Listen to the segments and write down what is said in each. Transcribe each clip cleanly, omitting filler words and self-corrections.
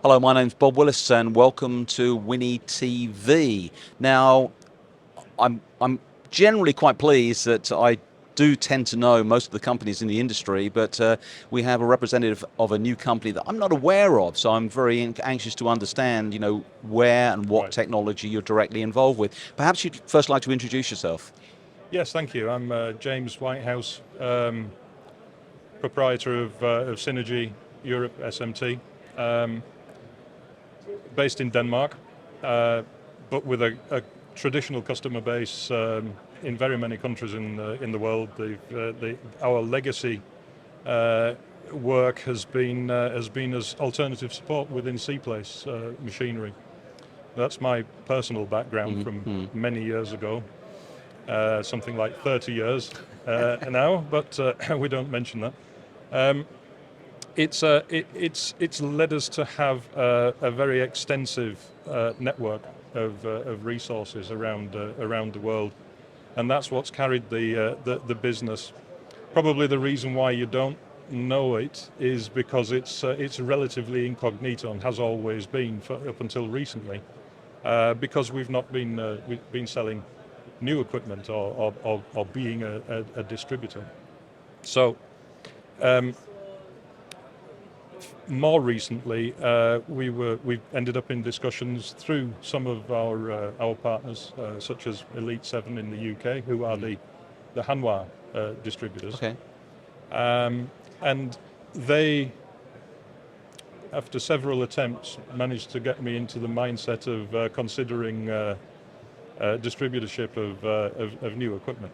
Hello, my name's Bob Willis, and welcome to Winnie TV. Now, I'm generally quite pleased that I do tend to know most of the companies in the industry, but we have a representative of a new company that I'm not aware of, so I'm very anxious to understand, where and what Right. technology you're directly involved with. Perhaps you'd first like to introduce yourself. Yes, thank you. I'm James Whitehouse, proprietor of Cynergy Europe (SMT), um, based in Denmark, but with a traditional customer base in very many countries in the world. Our legacy work has been as alternative support within C-place machinery. That's my personal background from many years ago. Something like 30 years now, but we don't mention that. It's led us to have a very extensive network of resources around the world, and that's what's carried the business. Probably the reason why you don't know it is because it's relatively incognito and has always been up until recently, because we've been selling new equipment or being a distributor. So more recently, we've ended up in discussions through some of our partners, such as Elite 7 in the UK, who are the Hanwha distributors. Okay. And they, after several attempts, managed to get me into the mindset of considering distributorship of new equipment.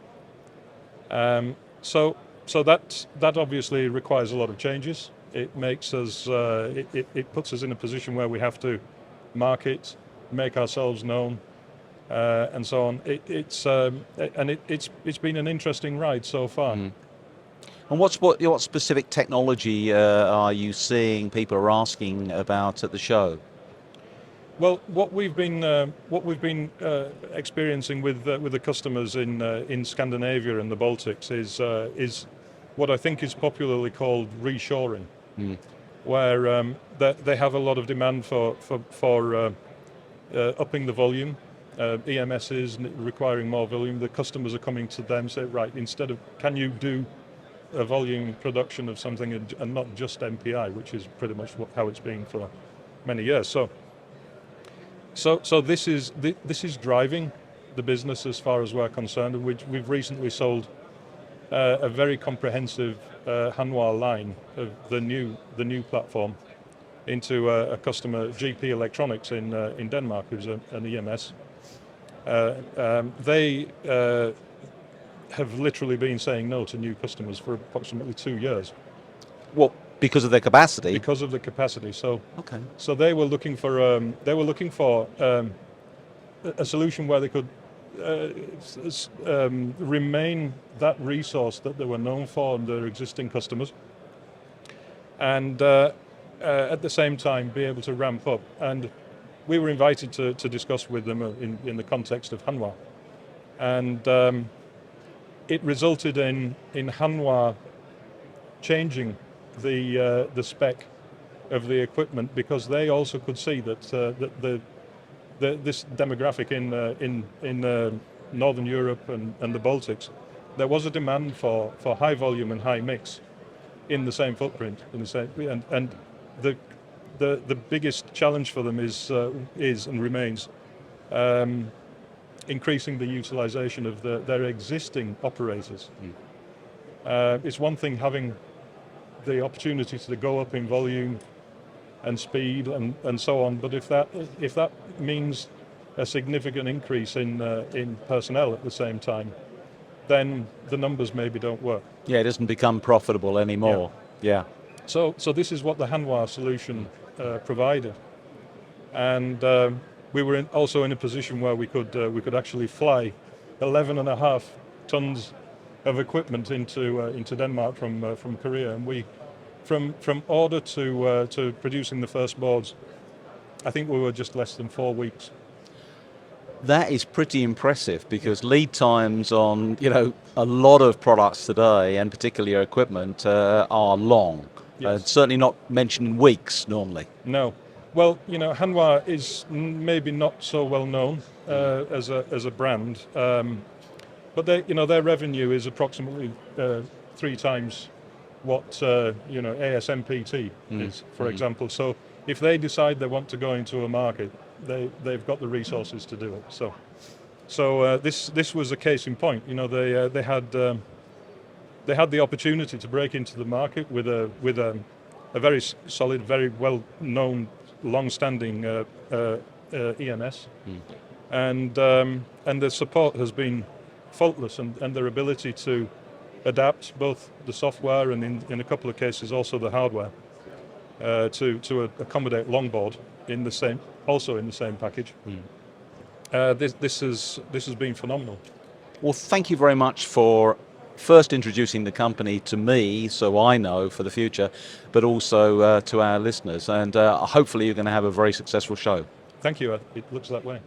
So that obviously requires a lot of changes. It makes us, it puts us in a position where we have to market, make ourselves known, and so on. It's been an interesting ride so far. And what specific technology are you seeing people are asking about at the show? Well, what we've been experiencing with the customers in Scandinavia and the Baltics is what I think is popularly called reshoring, where they have a lot of demand for upping the volume, EMSs requiring more volume. The customers are coming to them, say, right, instead of, can you do a volume production of something and not just MPI, which is pretty much how it's been for many years. So this is driving the business as far as we're concerned, and we've recently sold a very comprehensive Hanwha line of the new platform into a customer, GP Electronics in Denmark, who's an EMS. They have literally been saying no to new customers for approximately 2 years. Well, because of their capacity. Because of the capacity. So Okay. So they were looking for a solution where they could remain that resource that they were known for and their existing customers, and at the same time be able to ramp up. And we were invited to discuss with them in the context of Hanwha, and it resulted in Hanwha changing the spec of the equipment, because they also could see that this demographic in Northern Europe and the Baltics, there was a demand for high volume and high mix in the same footprint, and the biggest challenge for them is and remains increasing the utilization of their existing operators. It's one thing having the opportunity to go up in volume and speed and so on, but if that means a significant increase in personnel at the same time, then the numbers maybe don't work. Yeah, it doesn't become profitable anymore. Yeah. So this is what the Hanwha solution provided, and we were also in a position where we could actually fly 11.5 tons of equipment into Denmark from Korea, and we from order to producing the first boards, I think we were just less than 4 weeks. That is pretty impressive, because lead times on a lot of products today, and particularly your equipment, are long. Yes. Certainly not mentioned in weeks normally. No, Well, Hanwha is maybe not so well known as a brand, but their revenue is approximately 3 times what ASMPT is, for example. So if they decide they want to go into a market, they've got the resources to do it. So this was a case in point. They had the opportunity to break into the market with a very solid, very well known, long-standing EMS, and the support has been faultless, and their ability to adapt both the software and in a couple of cases also the hardware to accommodate longboard in the same package. This has been phenomenal. Well, thank you very much for first introducing the company to me, so I know for the future, but also to our listeners. And hopefully you're going to have a very successful show. Thank you. It looks that way.